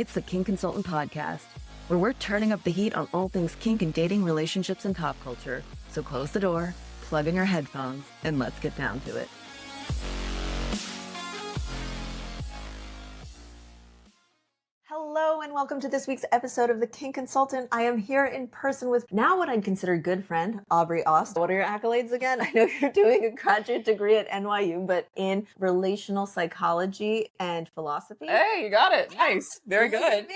It's the Kink Consultant Podcast, where we're turning up the heat on all things kink and dating, relationships, and pop culture. So close the door, plug in your headphones, and let's get down to it. Hello and welcome to this week's episode of the Kink Consultant. I am here in person with now what I'd consider good friend, Aubrey Aust. What are your accolades again? I know you're doing a graduate degree at NYU, but in relational psychology and philosophy. Hey, you got it. Nice. Very good.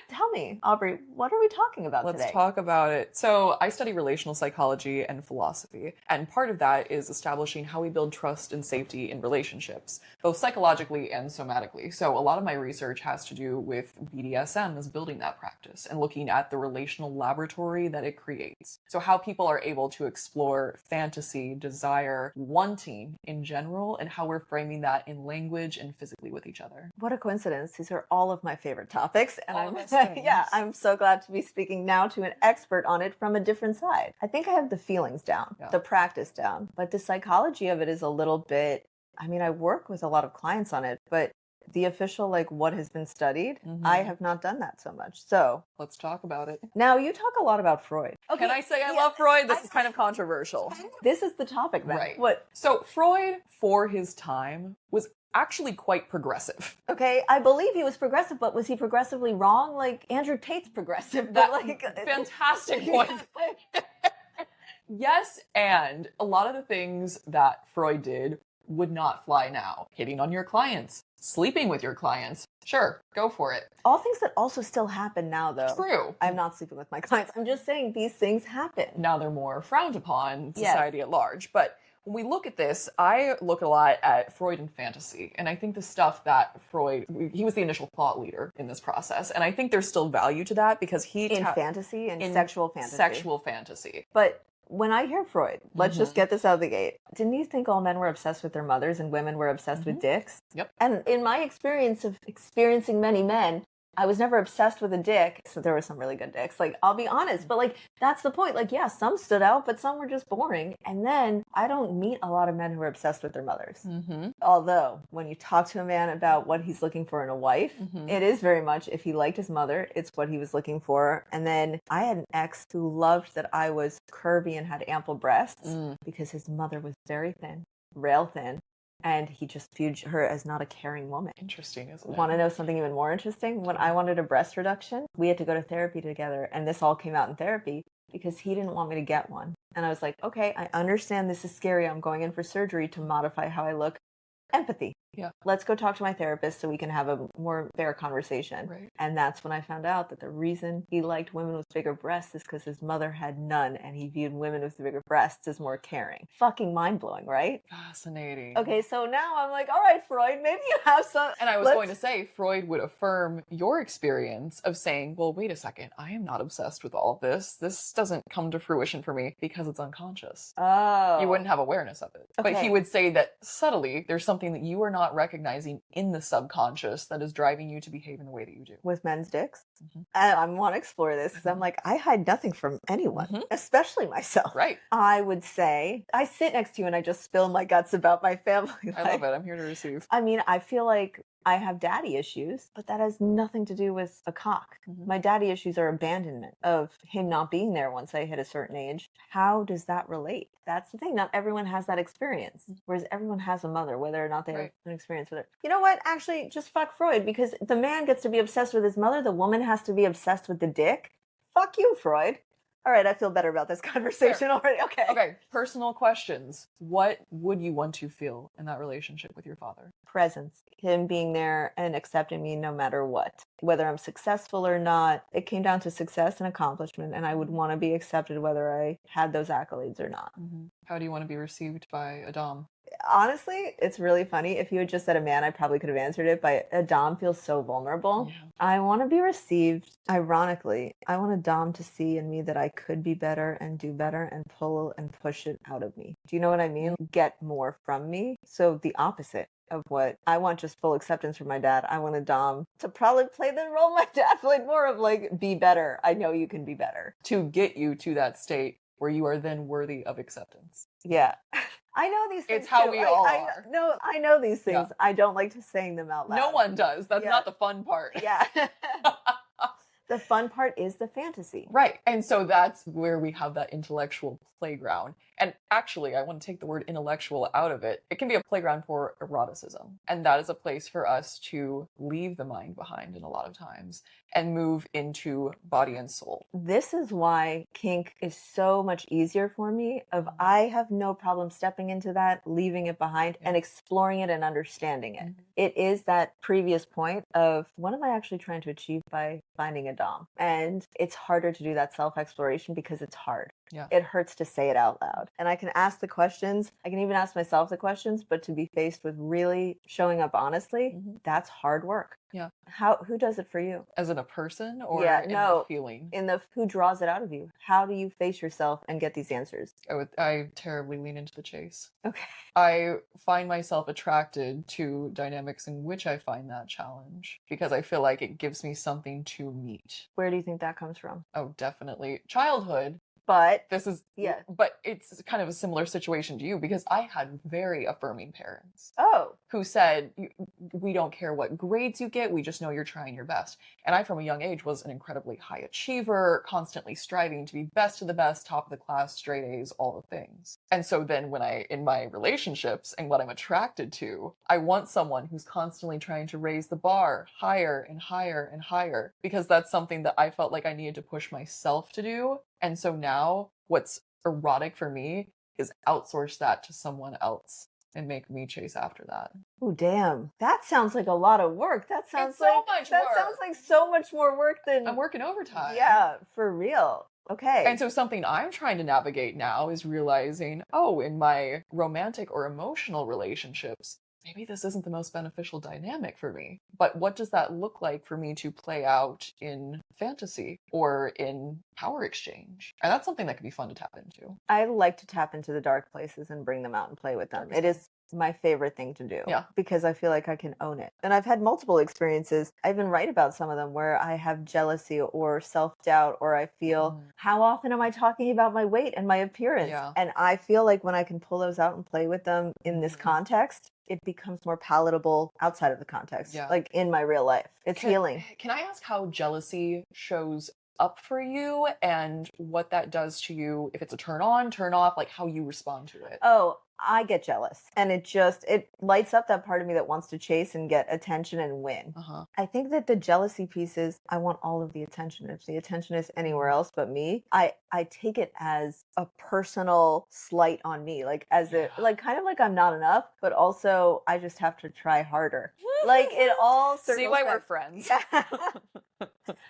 Tell me, Aubrey, what are we talking about today? Let's talk about it. So I study relational psychology and philosophy, and part of that is establishing how we build trust and safety in relationships, both psychologically and somatically. So a lot of my research has to do with BDSM as building that practice and looking at the relational laboratory that it creates. So how people are able to explore fantasy, desire, wanting in general, and how we're framing that in language and physically with each other. What a coincidence. These are all of my favorite topics. And Things. Yeah, I'm so glad to be speaking now to an expert on it from a different side. I think I have the feelings down, the practice down, but the psychology of it is a little bit, I mean, I work with a lot of clients on it, but the official, like what has been studied, I have not done that so much. So let's talk about it. Now you talk a lot about Freud. Okay. Can I say I love Freud? This is kind of controversial. This is the topic then. Right. What? So Freud, for his time, was actually quite progressive. Okay, I believe he was progressive, but was he progressively wrong? Like Andrew Tate's progressive, but like fantastic point. Yes, and a lot of the things that Freud did would not fly now. Hitting on your clients, sleeping with your clients. Sure, go for it. All things that also still happen now, though. True. I'm not sleeping with my clients. I'm just saying these things happen. Now they're more frowned upon in society at large. But when we look at this, I look a lot at Freud and fantasy. And I think the stuff that Freud, he was the initial thought leader in this process. And I think there's still value to that because he... In fantasy and sexual fantasy. Sexual fantasy. But when I hear Freud, let's just get this out of the gate. Didn't you think all men were obsessed with their mothers and women were obsessed with dicks? Yep. And in my experience of experiencing many men, I was never obsessed with a dick. So there were some really good dicks. Like, I'll be honest. But like, that's the point. Like, yeah, some stood out, but some were just boring. And then I don't meet a lot of men who are obsessed with their mothers. Although, when you talk to a man about what he's looking for in a wife, it is very much, if he liked his mother, it's what he was looking for. And then I had an ex who loved that I was curvy and had ample breasts because his mother was very thin, rail thin. And he just viewed her as not a caring woman. Interesting, isn't it? Want to know something even more interesting? When I wanted a breast reduction, we had to go to therapy together. And this all came out in therapy because he didn't want me to get one. And I was like, okay, I understand this is scary. I'm going in for surgery to modify how I look. Empathy. Yeah. Let's go talk to my therapist so we can have a more fair conversation. Right. And that's when I found out that the reason he liked women with bigger breasts is because his mother had none and he viewed women with bigger breasts as more caring. Fucking mind-blowing, right? Fascinating. Okay, so now I'm like, all right, Freud, maybe you have some... And I was going to say, Freud would affirm your experience of saying, well, wait a second, I am not obsessed with all of this. This doesn't come to fruition for me because it's unconscious. Oh. You wouldn't have awareness of it. Okay. But he would say that subtly, there's something that you are not recognizing in the subconscious that is driving you to behave in the way that you do. With men's dicks? I want to explore this because I'm like, I hide nothing from anyone, especially myself. Right. I would say, I sit next to you and I just spill my guts about my family life. I love it. I'm here to receive. I mean, I feel like I have daddy issues, but that has nothing to do with a cock. My daddy issues are abandonment of him not being there once I hit a certain age. How does that relate? That's the thing. Not everyone has that experience, whereas everyone has a mother, whether or not they have an experience with her. You know what? Actually, just fuck Freud, because the man gets to be obsessed with his mother. The woman has to be obsessed with the dick. Fuck you, Freud. All right, I feel better about this conversation already. Okay. Okay, personal questions. What would you want to feel in that relationship with your father? Presence. Him being there and accepting me no matter what. Whether I'm successful or not, it came down to success and accomplishment, and I would want to be accepted whether I had those accolades or not. How do you want to be received by a dom? Honestly, it's really funny. If you had just said a man, I probably could have answered it, but a dom feels so vulnerable. Yeah. I want to be received, ironically. I want a dom to see in me that I could be better and do better and pull and push it out of me. Do you know what I mean? Get more from me. So the opposite of what I want, just full acceptance from my dad. I want a dom to probably play the role my dad played, more of like, be better. I know you can be better. To get you to that state, where you are then worthy of acceptance. Yeah. I know these things. It's how too. we all are. No, I know these things. Yeah. I don't like to saying them out loud. No one does. That's Yeah. not the fun part. Yeah. The fun part is the fantasy. Right. And so that's where we have that intellectual playground. And actually, I want to take the word intellectual out of it. It can be a playground for eroticism. And that is a place for us to leave the mind behind in a lot of times and move into body and soul. This is why kink is so much easier for me. I have no problem stepping into that, leaving it behind, and exploring it and understanding it. It is that previous point of what am I actually trying to achieve by finding a dom? And it's harder to do that self-exploration because it's hard. Yeah. It hurts to say it out loud. And I can ask the questions. I can even ask myself the questions, but to be faced with really showing up honestly, that's hard work. Yeah. Who does it for you? As in a person or in the feeling? Who draws it out of you? How do you face yourself and get these answers? I terribly lean into the chase. Okay. I find myself attracted to dynamics in which I find that challenge because I feel like it gives me something to meet. Where do you think that comes from? Oh, definitely. Childhood. But but it's kind of a similar situation to you because I had very affirming parents. Oh. Who said, we don't care what grades you get, we just know you're trying your best. And I, from a young age, was an incredibly high achiever, constantly striving to be best of the best, top of the class, straight A's, all the things. And so then in my relationships and what I'm attracted to, I want someone who's constantly trying to raise the bar higher and higher and higher because that's something that I felt like I needed to push myself to do. And so now what's erotic for me is outsource that to someone else and make me chase after that. Oh, damn. That sounds like a lot of work. That sounds so much more work than I'm working overtime. Yeah, for real. Okay. And so something I'm trying to navigate now is realizing, in my romantic or emotional relationships, maybe this isn't the most beneficial dynamic for me. But what does that look like for me to play out in fantasy or in power exchange? And that's something that can be fun to tap into. I like to tap into the dark places and bring them out and play with them. It is my favorite thing to do. Yeah. Because I feel like I can own it. And I've had multiple experiences. I even write about some of them where I have jealousy or self-doubt or I feel, how often am I talking about my weight and my appearance? Yeah. And I feel like when I can pull those out and play with them in this context, it becomes more palatable outside of the context, like in my real life. It's healing. Can I ask how jealousy shows up for you and what that does to you, if it's a turn on, turn off, like how you respond to it? Oh, I get jealous and it lights up that part of me that wants to chase and get attention and win. I think that the jealousy piece is I want all of the attention. If the attention is anywhere else but me, I take it as a personal slight on me, like as kind of like I'm not enough, but also I just have to try harder. Like it all circles See why back. we're friends.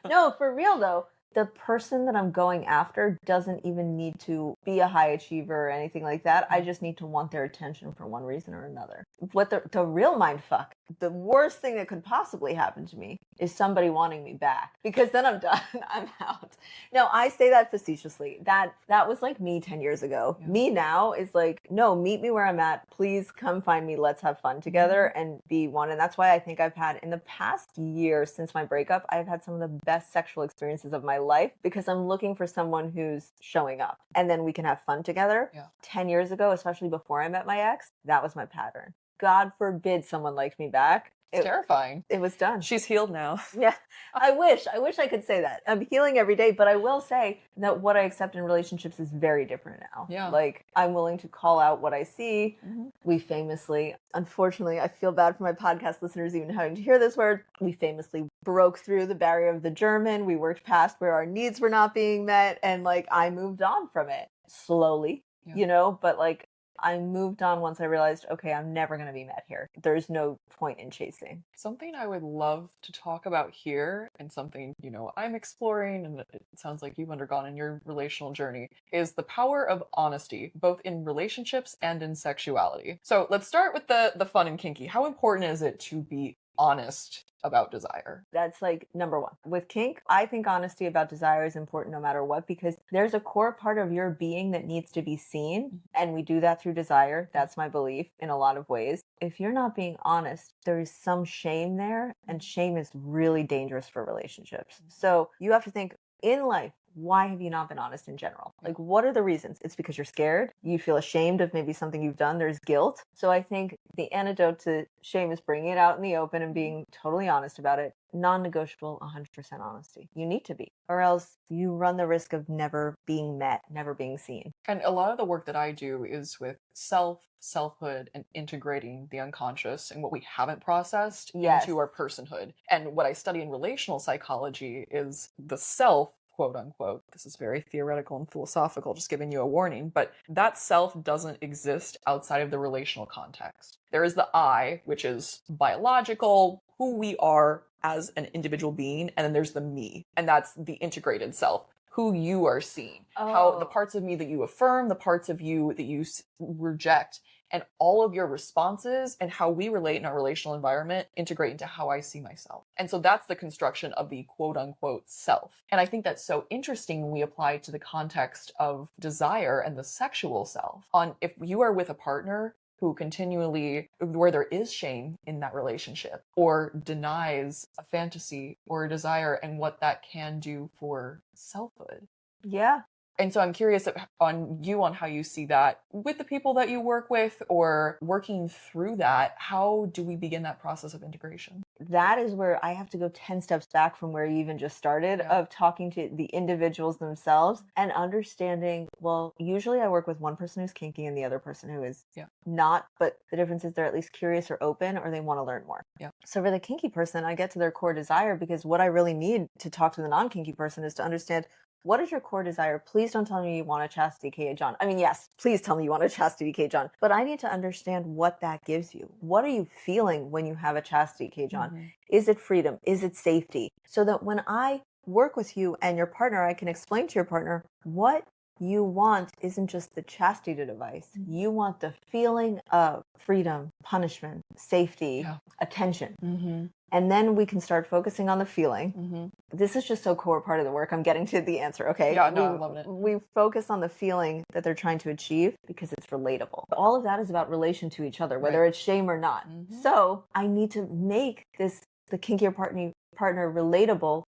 No, for real though. The person that I'm going after doesn't even need to be a high achiever or anything like that. I just need to want their attention for one reason or another. What the real mind fuck, the worst thing that could possibly happen to me is somebody wanting me back because then I'm done. I'm out. No, I say that facetiously. That was like me 10 years ago. Yeah. Me now is like, no, meet me where I'm at. Please come find me. Let's have fun together and be one. And that's why I think I've had in the past year since my breakup, I've had some of the best sexual experiences of my life because I'm looking for someone who's showing up and then we can have fun together. Yeah. 10 years ago, especially before I met my ex, that was my pattern. God forbid someone liked me back. It's terrifying. It was done. She's healed now. Yeah. I wish I could say that. I'm healing every day, but I will say that what I accept in relationships is very different now. Yeah. Like I'm willing to call out what I see. We famously, unfortunately, I feel bad for my podcast listeners even having to hear this word. We famously broke through the barrier of the German. We worked past where our needs were not being met. And like, I moved on from it slowly, but like, I moved on once I realized, okay, I'm never going to be met here. There's no point in chasing. Something I would love to talk about here and something, I'm exploring and it sounds like you've undergone in your relational journey is the power of honesty, both in relationships and in sexuality. So let's start with the fun and kinky. How important is it to be honest about desire? That's like number one. With kink, I think honesty about desire is important no matter what because there's a core part of your being that needs to be seen and we do that through desire. That's my belief in a lot of ways. If you're not being honest, there is some shame there and shame is really dangerous for relationships. So you have to think in life, why have you not been honest in general? Like, what are the reasons? It's because you're scared. You feel ashamed of maybe something you've done. There's guilt. So I think the antidote to shame is bringing it out in the open and being totally honest about it. Non-negotiable, 100% honesty. You need to be, or else you run the risk of never being met, never being seen. And a lot of the work that I do is with selfhood, and integrating the unconscious and what we haven't processed into our personhood. And what I study in relational psychology is the self, quote unquote. This is very theoretical and philosophical, just giving you a warning, but that self doesn't exist outside of the relational context. There is the I, which is biological, who we are as an individual being, and then there's the me, and that's the integrated self, who you are seeing, how the parts of me that you affirm, the parts of you that you reject, and all of your responses and how we relate in our relational environment integrate into how I see myself. And so that's the construction of the quote unquote self. And I think that's so interesting when we apply it to the context of desire and the sexual self. If you are with a partner who continually, where there is shame in that relationship, or denies a fantasy or a desire, and what that can do for selfhood. Yeah. And so I'm curious on how you see that with the people that you work with, or working through that. How do we begin that process of integration? That is where I have to go 10 steps back from where you even just started, of talking to the individuals themselves and understanding, well, usually I work with one person who's kinky and the other person who is not, but the difference is they're at least curious or open, or they want to learn more. So for the kinky person, I get to their core desire, because what I really need to talk to the non-kinky person is to understand, what is your core desire? Please don't tell me you want a chastity K.A. John. I mean, yes, please tell me you want a chastity K.A. John. But I need to understand what that gives you. What are you feeling when you have a chastity K.A. John? Mm-hmm. Is it freedom? Is it safety? So that when I work with you and your partner, I can explain to your partner what you want isn't just the chastity device. Mm-hmm. You want the feeling of freedom, punishment, safety, attention. Mm-hmm. And then we can start focusing on the feeling. Mm-hmm. This is just so core part of the work. I'm getting to the answer. Okay. Yeah, no, I'm loving it. We focus on the feeling that they're trying to achieve because it's relatable. All of that is about relation to each other, whether it's shame or not. Mm-hmm. So I need to make the kinkier partner relatable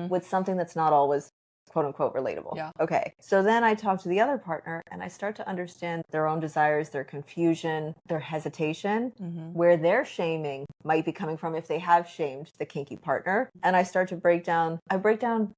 with something that's not always quote unquote relatable. Yeah. Okay. So then I talk to the other partner and I start to understand their own desires, their confusion, their hesitation, where their shaming might be coming from if they have shamed the kinky partner. And I start to break down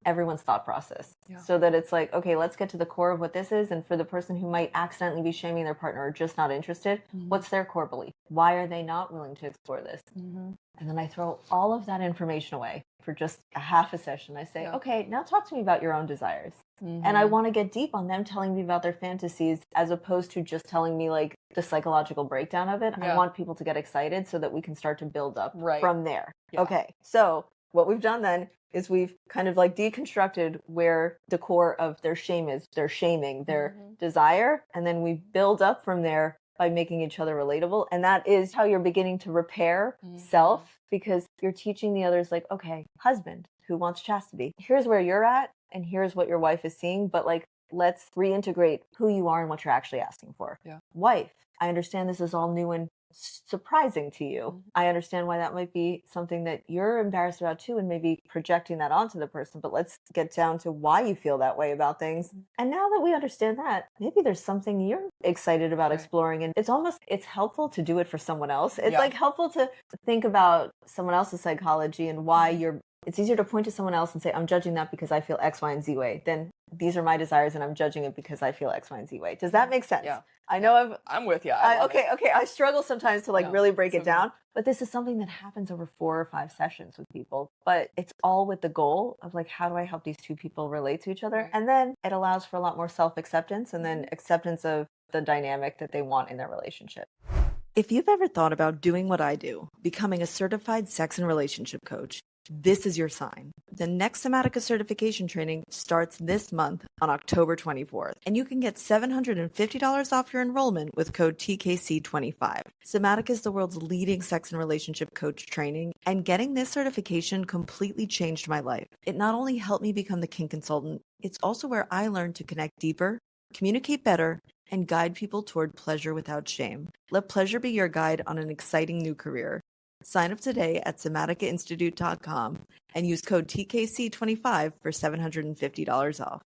everyone's thought process so that it's like, okay, let's get to the core of what this is. And for the person who might accidentally be shaming their partner or just not interested, what's their core belief? Why are they not willing to explore this? And then I throw all of that information away for just a half a session. I say, okay, now talk to me about your own desires. And I want to get deep on them telling me about their fantasies, as opposed to just telling me like the psychological breakdown of it. I want people to get excited so that we can start to build up from there. Okay. So what we've done then is we've kind of like deconstructed where the core of their shame is, their shaming, their desire. And then we build up from there by making each other relatable. And that is how you're beginning to repair self, because you're teaching the others like, okay, husband who wants chastity, here's where you're at and here's what your wife is seeing, but like, let's reintegrate who you are and what you're actually asking for. Wife, I understand this is all new and surprising to you. I understand why that might be something that you're embarrassed about too, and maybe projecting that onto the person, but let's get down to why you feel that way about things. And now that we understand that, maybe there's something you're excited about exploring, and it's helpful to do it for someone else. It's like helpful to think about someone else's psychology and why it's easier to point to someone else and say, I'm judging that because I feel X, Y, and Z way, than these are my desires and I'm judging it because I feel X, Y, and Z way. Does that make sense? Yeah. I know I'm with you. Okay. I struggle sometimes to really break it down, but this is something that happens over 4 or 5 sessions with people, but it's all with the goal of like, how do I help these two people relate to each other? Right. And then it allows for a lot more self-acceptance and then acceptance of the dynamic that they want in their relationship. If you've ever thought about doing what I do, becoming a certified sex and relationship coach, this is your sign. The next Somatic certification training starts this month on October 24th, and you can get $750 off your enrollment with code TKC25. Somatic is the world's leading sex and relationship coach training, and getting this certification completely changed my life. It not only helped me become the kink consultant, it's also where I learned to connect deeper, communicate better, and guide people toward pleasure without shame. Let pleasure be your guide on an exciting new career. Sign up today at somaticainstitute.com and use code TKC25 for $750 off.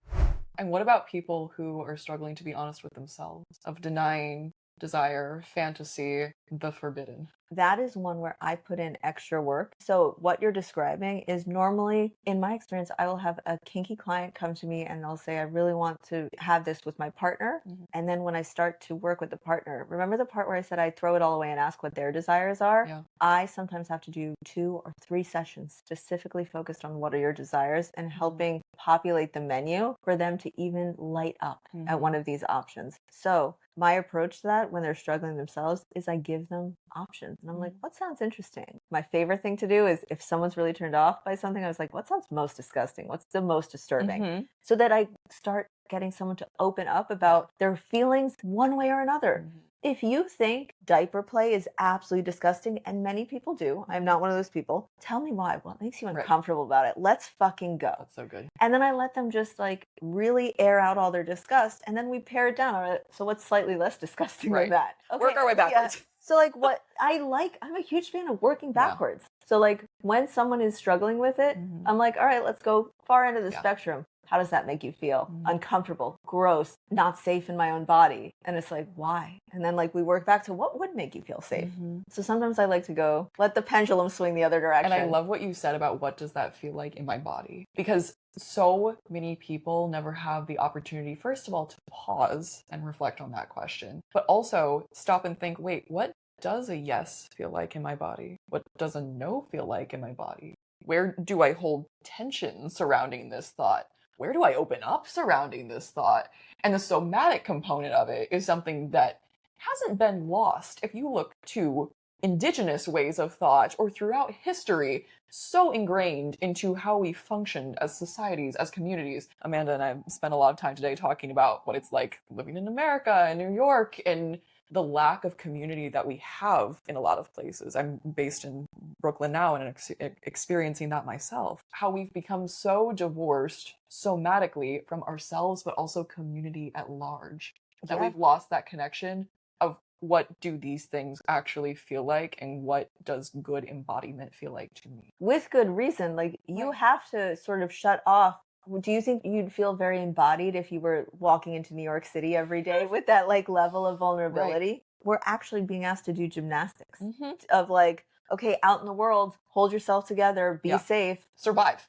And what about people who are struggling to be honest with themselves, of denying desire, fantasy, the forbidden? That is one where I put in extra work. So what you're describing is normally, in my experience, I will have a kinky client come to me and they'll say, I really want to have this with my partner. Mhm. And then when I start to work with the partner, remember the part where I said I throw it all away and ask what their desires are? Yeah. I sometimes have to do 2 or 3 sessions specifically focused on what are your desires and helping populate the menu for them to even light up at one of these options. So my approach to that when they're struggling themselves is I give them options. And I'm like, what sounds interesting? My favorite thing to do is if someone's really turned off by something, I was like, what sounds most disgusting? What's the most disturbing? So that I start getting someone to open up about their feelings one way or another. If you think diaper play is absolutely disgusting, and many people do, I'm not one of those people, tell me why. What makes you uncomfortable about it? Let's fucking go. That's so good. And then I let them just like really air out all their disgust, and then we pare it down. All right, so what's slightly less disgusting than that? Okay, work our way backwards. Yeah. So like what I like, I'm a huge fan of working backwards. So like when someone is struggling with it, I'm like, all right, let's go far end of the spectrum. How does that make you feel? Uncomfortable, gross, not safe in my own body. And it's like, why? And then like we work back to what would make you feel safe. So sometimes I like to go, let the pendulum swing the other direction. And I love what you said about what does that feel like in my body? Because so many people never have the opportunity, first of all, to pause and reflect on that question, but also stop and think, wait, what does a yes feel like in my body? What does a no feel like in my body? Where do I hold tension surrounding this thought? Where do I open up surrounding this thought? And the somatic component of it is something that hasn't been lost. If you look to indigenous ways of thought or throughout history, so ingrained into how we functioned as societies, as communities. Amanda and I spent a lot of time today talking about what it's like living in America and New York and the lack of community that we have in a lot of places. I'm based in Brooklyn now and experiencing that myself. How we've become so divorced somatically from ourselves, but also community at large, that we've lost that connection of what do these things actually feel like and what does good embodiment feel like to me. With good reason, like you have to sort of shut off. Do you think you'd feel very embodied if you were walking into New York City every day with that like level of vulnerability? We're actually being asked to do gymnastics of like, okay, out in the world, hold yourself together, be safe, survive.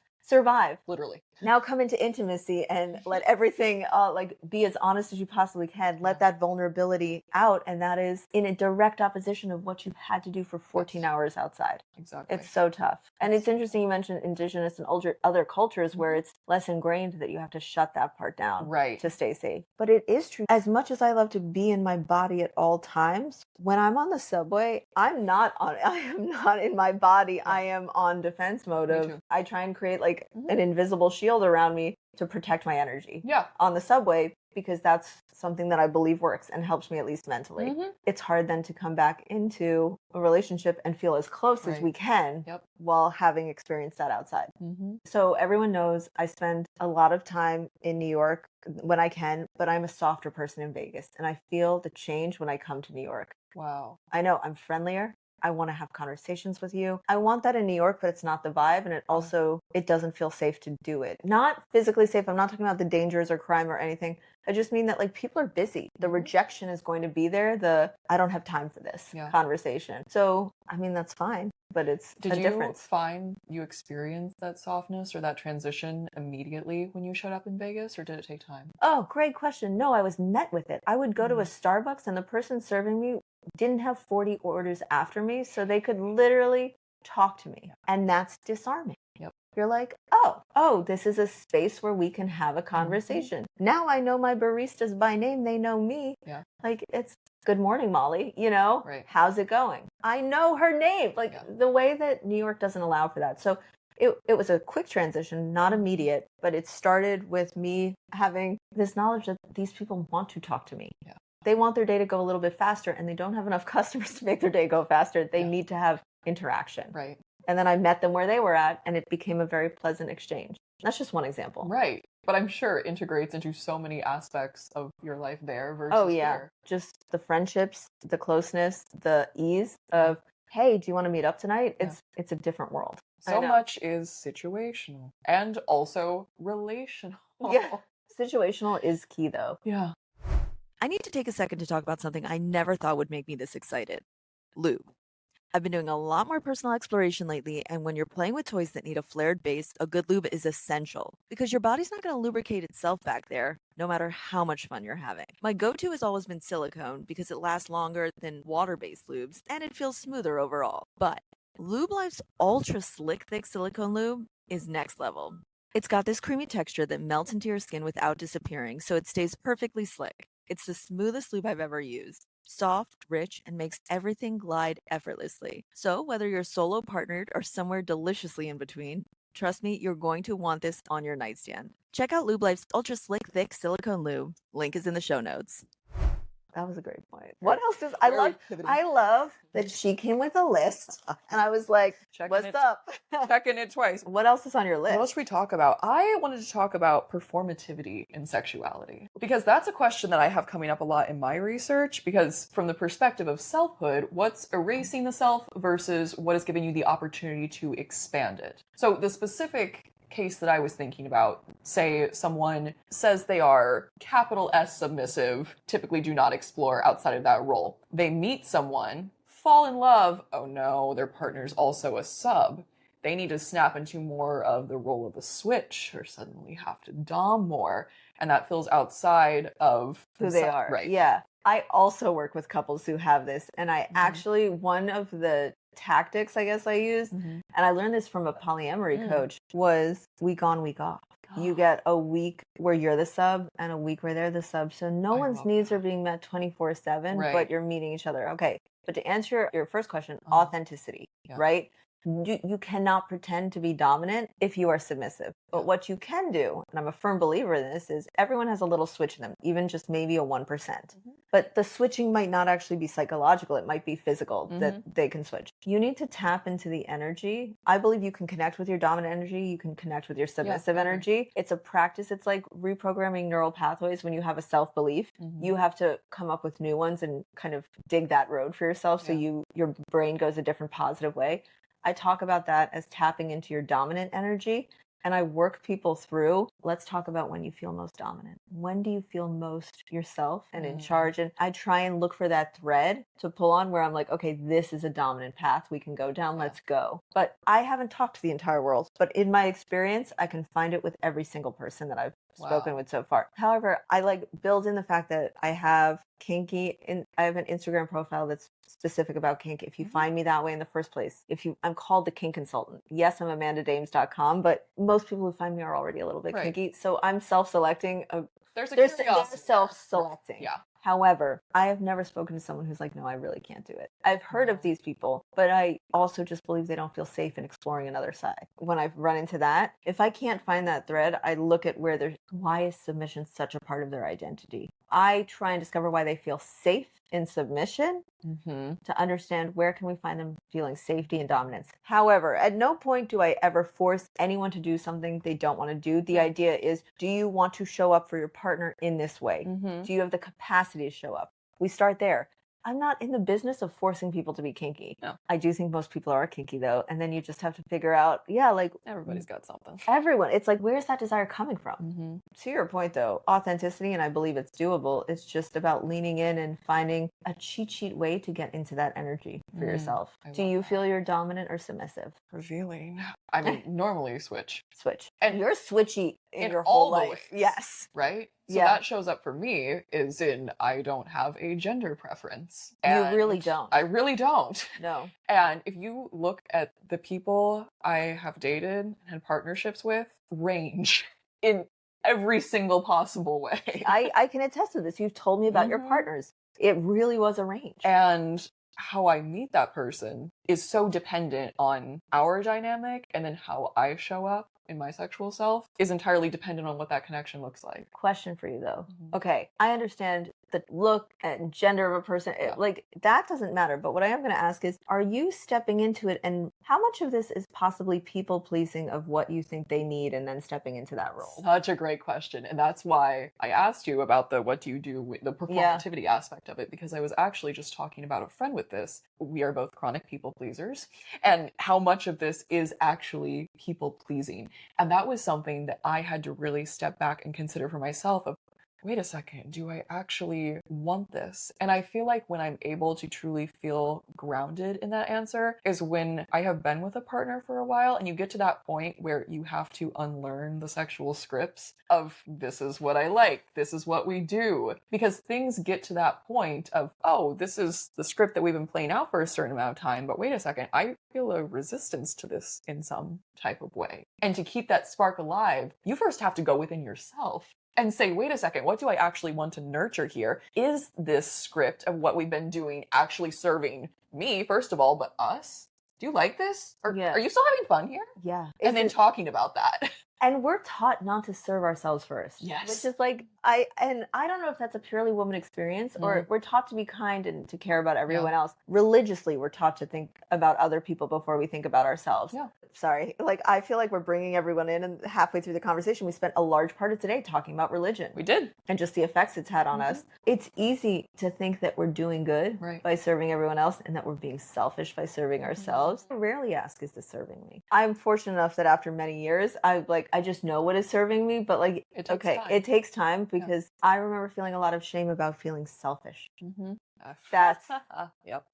Literally. Now come into intimacy and let everything like be as honest as you possibly can. Let that vulnerability out. And that is in a direct opposition of what you've had to do for 14 hours outside. Exactly. It's so tough. And it's interesting you mentioned indigenous and other cultures where it's less ingrained that you have to shut that part down to stay safe. But it is true. As much as I love to be in my body at all times, when I'm on the subway, I am not in my body. I am on defense mode of I try and create like an invisible shield around me to protect my energy on the subway, because that's something that I believe works and helps me at least mentally. It's hard then to come back into a relationship and feel as close as we can while having experienced that outside. So everyone knows I spend a lot of time in New York when I can, but I'm a softer person in Vegas and I feel the change when I come to New York. Wow. I know I'm friendlier. I want to have conversations with you. I want that in New York, but it's not the vibe. And it doesn't feel safe to do it. Not physically safe. I'm not talking about the dangers or crime or anything. I just mean that like people are busy. The rejection is going to be there. I don't have time for this conversation. So, I mean, that's fine, but it's a difference. Did you find you experienced that softness or that transition immediately when you showed up in Vegas, or did it take time? Oh, great question. No, I was met with it. I would go to a Starbucks and the person serving me didn't have 40 orders after me, so they could literally talk to me. And that's disarming. You're like, oh, this is a space where we can have a conversation. Now I know my baristas by name. They know me. Like, it's good morning, Molly. You know, how's it going? I know her name. Like the way that New York doesn't allow for that. So it was a quick transition, not immediate, but it started with me having this knowledge that these people want to talk to me. They want their day to go a little bit faster and they don't have enough customers to make their day go faster. They need to have interaction. And then I met them where they were at and it became a very pleasant exchange. That's just one example. But I'm sure it integrates into so many aspects of your life there versus here. Just the friendships, the closeness, the ease of, hey, do you want to meet up tonight? It's a different world. So much is situational and also relational. Situational is key though. Yeah. I need to take a second to talk about something I never thought would make me this excited. Lube. I've been doing a lot more personal exploration lately, and when you're playing with toys that need a flared base, a good lube is essential because your body's not going to lubricate itself back there, no matter how much fun you're having. My go-to has always been silicone because it lasts longer than water-based lubes and it feels smoother overall. But Lube Life's ultra slick thick silicone lube is next level. It's got this creamy texture that melts into your skin without disappearing, so it stays perfectly slick. It's the smoothest lube I've ever used. Soft, rich, and makes everything glide effortlessly. So whether you're solo, partnered, or somewhere deliciously in between, trust me, you're going to want this on your nightstand. Check out Lube Life's ultra slick thick silicone lube. Link is in the show notes. That was a great point. What else is I love that she came with a list and I was like, what's up? Checking it twice. What else is on your list? What else should we talk about? I wanted to talk about performativity in sexuality because that's a question that I have coming up a lot in my research, because from the perspective of selfhood, what's erasing the self versus what is giving you the opportunity to expand it. So the specific case that I was thinking about, say someone says they are capital S submissive, typically do not explore outside of that role. They meet someone, fall in love, oh no, their partner's also a sub. They need to snap into more of the role of a switch or suddenly have to dom more. And that feels outside of who they are. Right. Yeah. I also work with couples who have this. And I actually, one of the tactics I guess I used, and I learned this from a polyamory coach, was week on, week off. You get a week where you're the sub and a week where they're the sub. So no one's needs are being met 24/7, but you're meeting each other. Okay. But to answer your first question, authenticity, right? You cannot pretend to be dominant if you are submissive. But what you can do, and I'm a firm believer in this, is everyone has a little switch in them, even just maybe a 1%. But the switching might not actually be psychological. It might be physical that they can switch. You need to tap into the energy. I believe you can connect with your dominant energy. You can connect with your submissive energy. It's a practice. It's like reprogramming neural pathways. When you have a self-belief, you have to come up with new ones and kind of dig that road for yourself so your brain goes a different positive way. I talk about that as tapping into your dominant energy, and I work people through, let's talk about when you feel most dominant. When do you feel most yourself and in charge? And I try and look for that thread to pull on where I'm like, okay, this is a dominant path we can go down. Let's go. But I haven't talked to the entire world, but in my experience, I can find it with every single person that I've spoken with so far. However, I like build in the fact that I have kinky, and I have an Instagram profile that's specific about kink. If you find me that way in the first place, I'm called the kink consultant. Yes, I'm AmandaDames.com, but most people who find me are already a little bit kinky. So I'm self-selecting. There's they're curiosity. self-selecting. Yeah. However, I have never spoken to someone who's like, no, I really can't do it. I've heard of these people, but I also just believe they don't feel safe in exploring another side. When I've run into that, if I can't find that thread, I look at why is submission such a part of their identity? I try and discover why they feel safe in submission to understand where can we find them feeling safety and dominance. However, at no point do I ever force anyone to do something they don't want to do. The idea is, do you want to show up for your partner in this way? Do you have the capacity to show up? We start there. I'm not in the business of forcing people to be kinky. No. I do think most people are kinky though. And then you just have to figure out, like everybody's got something. Everyone. It's like, where's that desire coming from? To your point though, authenticity, and I believe it's doable. It's just about leaning in and finding a cheat sheet way to get into that energy for yourself. Do you feel you're dominant or submissive? Revealing. I mean, normally switch. And you're switchy in your all whole life. Ways, yes. Right? So that shows up for me is in I don't have a gender preference. And you really don't. I really don't. No. And if you look at the people I have dated and had partnerships with, range in every single possible way. I can attest to this. You've told me about your partners. It really was a range. And how I meet that person is so dependent on our dynamic, and then how I show up in my sexual self is entirely dependent on what that connection looks like. Question for you though. Okay, I understand the look and gender of a person. Yeah. Like, that doesn't matter. But what I am going to ask is, are you stepping into it, and how much of this is possibly people pleasing of what you think they need and then stepping into that role? Such a great question. And that's why I asked you about the what do you do with the performativity aspect of it, because I was actually just talking about a friend with this. We are both chronic people pleasers, and how much of this is actually people pleasing. And that was something that I had to really step back and consider for myself of, wait a second, do I actually want this? And I feel like when I'm able to truly feel grounded in that answer is when I have been with a partner for a while, and you get to that point where you have to unlearn the sexual scripts of, this is what I like, this is what we do. Because things get to that point of, oh, this is the script that we've been playing out for a certain amount of time, but wait a second, I feel a resistance to this in some type of way. And to keep that spark alive, you first have to go within yourself and say, wait a second, what do I actually want to nurture here? Is this script of what we've been doing actually serving me, first of all, but us? Do you like this? Or are you still having fun here? Yeah. And then talking about that. And we're taught not to serve ourselves first. Yes. Which is like, I don't know if that's a purely woman experience, or we're taught to be kind and to care about everyone else. Religiously, we're taught to think about other people before we think about ourselves. Yeah. Sorry. Like, I feel like we're bringing everyone in, and halfway through the conversation, we spent a large part of today talking about religion. We did. And just the effects it's had on us. It's easy to think that we're doing good by serving everyone else, and that we're being selfish by serving ourselves. I rarely ask, is this serving me? I'm fortunate enough that after many years, I just know what is serving me, but like, it takes time, because I remember feeling a lot of shame about feeling selfish. That's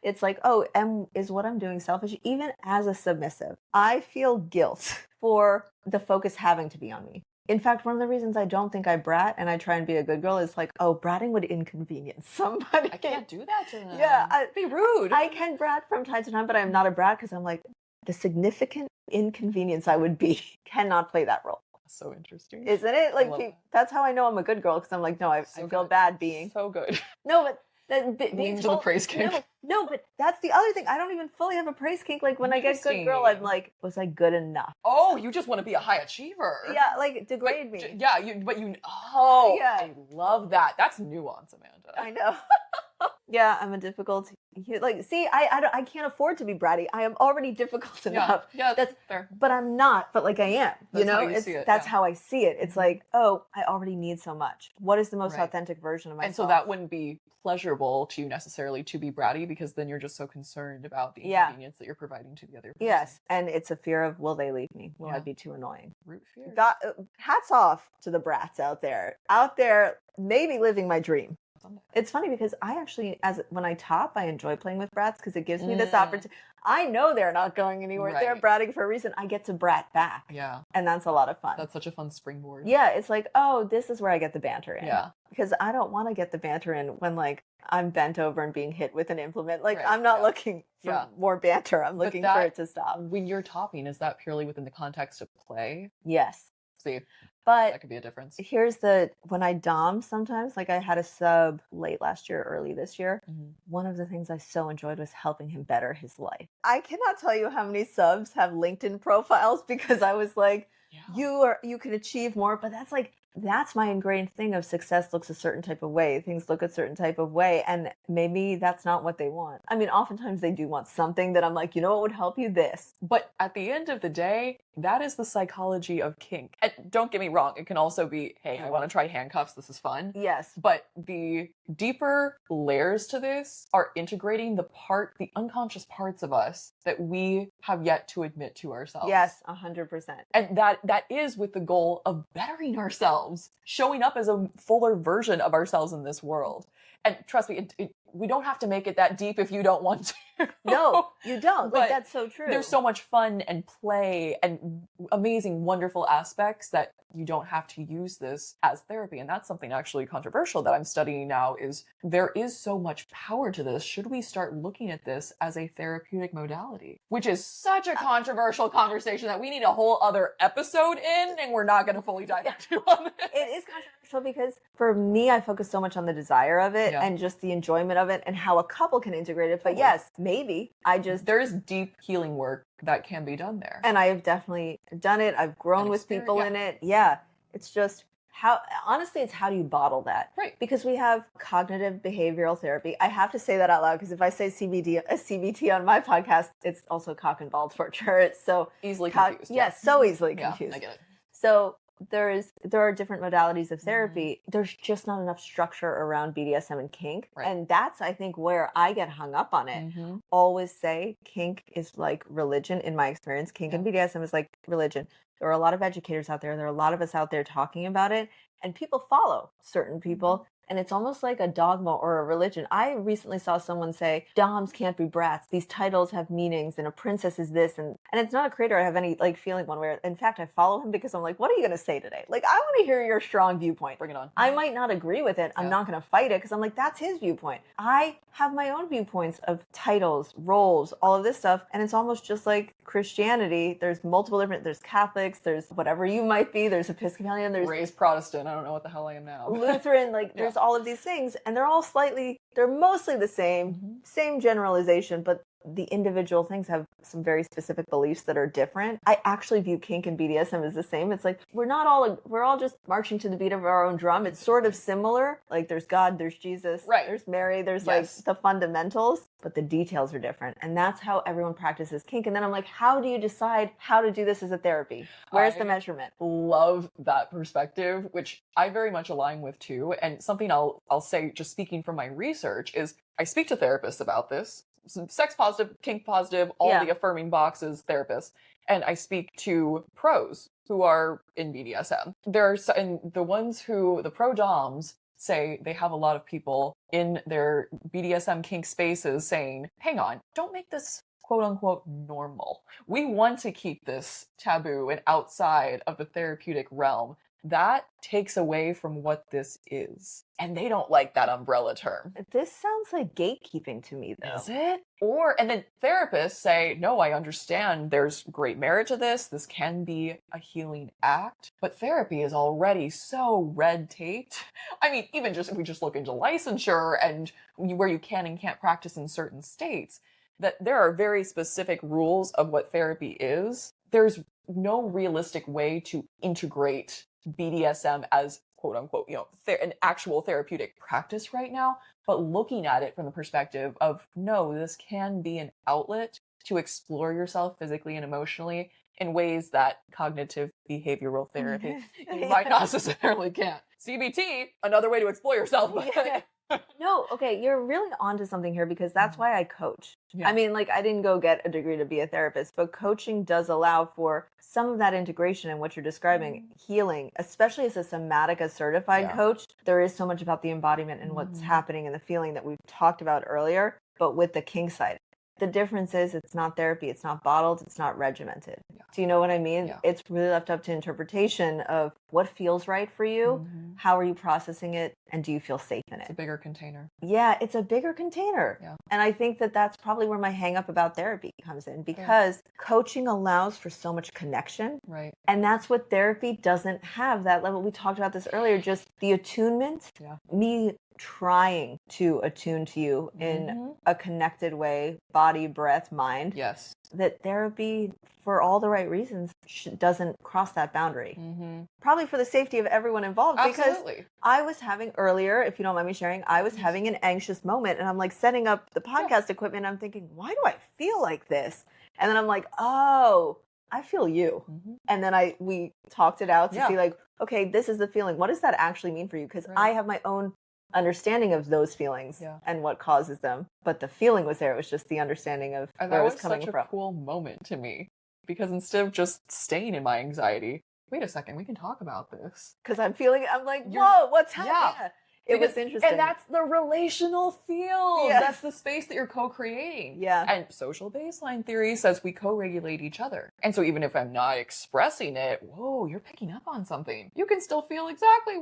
it's like, oh, is what I'm doing selfish? Even as a submissive, I feel guilt for the focus having to be on me. In fact, one of the reasons I don't think I brat and I try and be a good girl is like, oh, bratting would inconvenience somebody. I can't do that to them. Yeah, be rude. I can brat from time to time, but I'm not a brat, because I'm like, the significant inconvenience I would be cannot play that role. So interesting, isn't it? Like, that's how I know I'm a good girl, because I'm like, no, I feel bad being so good. No, but being to the praise kink. No, but that's the other thing. I don't even fully have a praise kink. Like, when I get good girl, I'm like, was I good enough? Oh, you just want to be a high achiever. Yeah, like, degrade me. Yeah, I love that. That's nuance, Amanda. I know. Yeah, I'm a difficult. Like, see, I can't afford to be bratty. I am already difficult enough. Yeah, that's fair. But I'm not. But like, I am. That's how you know, that's how I see it. It's like, oh, I already need so much. What is the most authentic version of myself? And so that wouldn't be pleasurable to you necessarily to be bratty, because then you're just so concerned about the inconvenience that you're providing to the other person. Yes, and it's a fear of, will they leave me? Will I be too annoying? Root fear. Hats off to the brats out there maybe living my dream. It's funny, because I actually, when I top, I enjoy playing with brats, because it gives me this opportunity. I know they're not going anywhere. They're bratting for a reason. I get to brat back. Yeah. And that's a lot of fun. That's such a fun springboard. Yeah, it's like, oh, this is where I get the banter in. Yeah. Because I don't want to get the banter in when, like, I'm bent over and being hit with an implement. Like, I'm not looking for more banter. I'm looking for it to stop. When you're topping, is that purely within the context of play? Yes. See, but that could be a difference. Here's when I dom sometimes, like, I had a sub late last year, early this year. One of the things I so enjoyed was helping him better his life. I cannot tell you how many subs have LinkedIn profiles, because I was like, you can achieve more, but that's my ingrained thing of success looks a certain type of way. Things look a certain type of way. And maybe that's not what they want. I mean, oftentimes they do want something that I'm like, you know what would help you? This. But at the end of the day, that is the psychology of kink. And don't get me wrong, it can also be, hey, I want to try handcuffs. This is fun. Yes. But the deeper layers to this are integrating the unconscious parts of us that we have yet to admit to ourselves. Yes, 100%. And that is with the goal of bettering ourselves, showing up as a fuller version of ourselves in this world. And trust me, we don't have to make it that deep if you don't want to. No, you don't. Like, that's so true. There's so much fun and play and amazing, wonderful aspects that you don't have to use this as therapy. And that's something actually controversial that I'm studying now, is there is so much power to this. Should we start looking at this as a therapeutic modality? Which is such a controversial conversation that we need a whole other episode in, and we're not going to fully dive into on this. It is controversial because for me, I focus so much on the desire of it and just the enjoyment of it and how a couple can integrate it. But yes, maybe there is deep healing work that can be done there. And I have definitely done it. I've grown with people in it. Yeah. It's just honestly, it's how do you bottle that? Right. Because we have cognitive behavioral therapy. I have to say that out loud because if I say CBT on my podcast, it's also cock and ball torture. It's so easily confused. Yes, so easily confused. I get it. So there are different modalities of therapy. There's just not enough structure around BDSM and kink. Right. And that's, I think, where I get hung up on it. Always say kink is like religion in my experience. Kink and BDSM is like religion. There are a lot of educators out there. There are a lot of us out there talking about it. And people follow certain people. And it's almost like a dogma or a religion. I recently saw someone say, doms can't be brats. These titles have meanings and a princess is this. And it's not a creator I have any like feeling one way. In fact, I follow him because I'm like, what are you going to say today? Like, I want to hear your strong viewpoint. Bring it on. I might not agree with it. I'm not going to fight it because I'm like, that's his viewpoint. I have my own viewpoints of titles, roles, all of this stuff. And it's almost just like Christianity. There's multiple different, there's Catholics, there's whatever you might be. There's Episcopalian, there's raised Protestant. I don't know what the hell I am now. Lutheran, like there's all of these things and they're mostly the same, same generalization, but the individual things have some very specific beliefs that are different. I actually view kink and BDSM as the same. It's like we're all just marching to the beat of our own drum. It's sort of similar. Like there's God, there's Jesus, there's Mary, there's like the fundamentals, but the details are different. And that's how everyone practices kink. And then I'm like, how do you decide how to do this as a therapy? Where's the measurement? Love that perspective, which I very much align with too. And something I'll say, just speaking from my research, is I speak to therapists about this. Some sex positive, kink positive, all the affirming boxes therapists. And I speak to pros who are in BDSM. The pro doms say they have a lot of people in their BDSM kink spaces saying, hang on, don't make this quote unquote normal. We want to keep this taboo and outside of the therapeutic realm. That takes away from what this is. And they don't like that umbrella term. This sounds like gatekeeping to me, though. Is it? And then therapists say, no, I understand there's great merit to this. This can be a healing act. But therapy is already so red taped. I mean, even just if we just look into licensure and where you can and can't practice in certain states, that there are very specific rules of what therapy is. There's no realistic way to integrate BDSM as quote unquote, an actual therapeutic practice right now, but looking at it from the perspective of, no, this can be an outlet to explore yourself physically and emotionally in ways that cognitive behavioral therapy you might not necessarily can. CBT, another way to explore yourself. No, okay, you're really onto something here because that's why I coach. I mean, like, I didn't go get a degree to be a therapist, but coaching does allow for some of that integration in what you're describing, healing, especially as a somatic, a certified coach. There is so much about the embodiment and what's happening and the feeling that we've talked about earlier, but with the kink side. The difference is it's not therapy, it's not bottled, it's not regimented. Do you know what I mean? It's really left up to interpretation of what feels right for you, how are you processing it, and do you feel safe in it? It's a bigger container. Yeah, it's a bigger container. And I think that that's probably where my hang up about therapy comes in because coaching allows for so much connection. Right. And that's what therapy doesn't have, that level. We talked about this earlier, just the attunement, me trying to attune to you in a connected way, body, breath, mind. Yes. That therapy, for all the right reasons, doesn't cross that boundary. Probably for the safety of everyone involved. Absolutely. Because I was having earlier, if you don't mind me sharing, I was having an anxious moment and I'm like setting up the podcast equipment. And I'm thinking, why do I feel like this? And then I'm like, oh, I feel you. And then we talked it out to see like, okay, this is the feeling. What does that actually mean for you? Because I have my own understanding of those feelings and what causes them, but the feeling was there. It was just the understanding of where it was coming from. That was such a cool moment to me because instead of just staying in my anxiety, wait a second, we can talk about this. Because I'm like, whoa, what's happening? Yeah. It was interesting. And that's the relational field. Yeah. That's the space that you're co-creating. Yeah. And social baseline theory says we co-regulate each other. And so even if I'm not expressing it, whoa, you're picking up on something. You can still feel exactly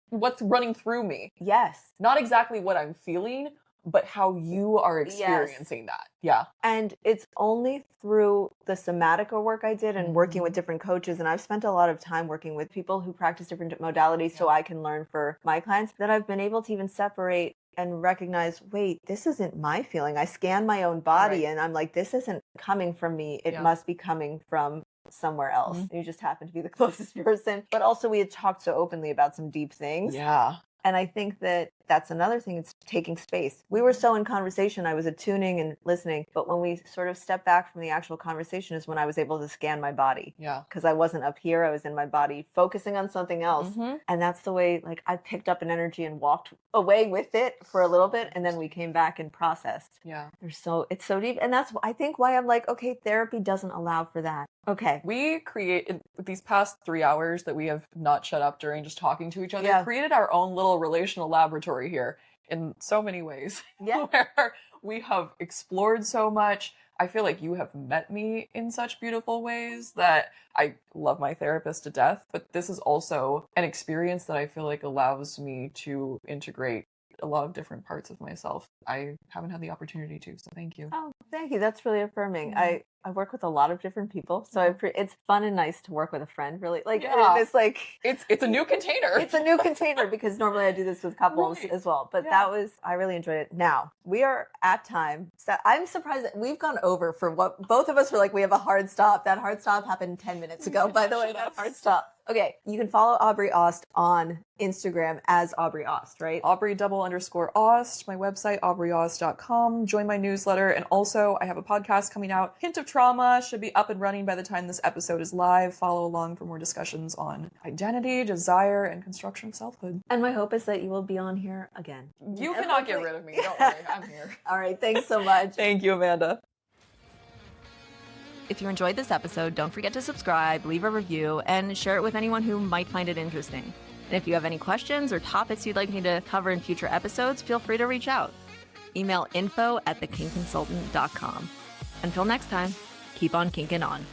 what's running through me. Yes. Not exactly what I'm feeling, but how you are experiencing that. Yeah. And it's only through the somatic work I did and working with different coaches, and I've spent a lot of time working with people who practice different modalities so I can learn for my clients, that I've been able to even separate and recognize, wait, this isn't my feeling. I scan my own body and I'm like, this isn't coming from me. It must be coming from somewhere else. You just happened to be the closest person. But also we had talked so openly about some deep things. Yeah. And I think that that's another thing. It's taking space. We were so in conversation. I was attuning and listening. But when we sort of stepped back from the actual conversation is when I was able to scan my body. Yeah. Because I wasn't up here. I was in my body focusing on something else. And that's the way, like, I picked up an energy and walked away with it for a little bit. And then we came back and processed. Yeah. It's so deep. And that's, I think, why I'm like, okay, therapy doesn't allow for that. Okay. We created these past 3 hours that we have not shut up during just talking to each other, created our own little relational laboratory here in so many ways. Yeah. Where we have explored so much. I feel like you have met me in such beautiful ways that I love my therapist to death. But this is also an experience that I feel like allows me to integrate a lot of different parts of myself. I haven't had the opportunity to, so thank you. Oh, thank you. That's really affirming. I work with a lot of different people, so it's fun and nice to work with a friend. Really, like it's like it's a new container. It's a new container because normally I do this with couples as well. But I really enjoyed it. Now we are at time. So I'm surprised that we've gone over for what both of us were like. We have a hard stop. That hard stop happened 10 minutes ago. By the way, that hard stop. Okay, you can follow Aubrey Aust on Instagram as Aubrey Aust, right? Aubrey_Aust, my website, aubreyAust.com. Join my newsletter. And also, I have a podcast coming out. Hint of Trauma should be up and running by the time this episode is live. Follow along for more discussions on identity, desire, and construction of selfhood. And my hope is that you will be on here again. You cannot get rid of me. Don't worry. I'm here. All right. Thanks so much. Thank you, Amanda. If you enjoyed this episode, don't forget to subscribe, leave a review, and share it with anyone who might find it interesting. And if you have any questions or topics you'd like me to cover in future episodes, feel free to reach out. Email info@thekinkconsultant.com. Until next time, keep on kinking on.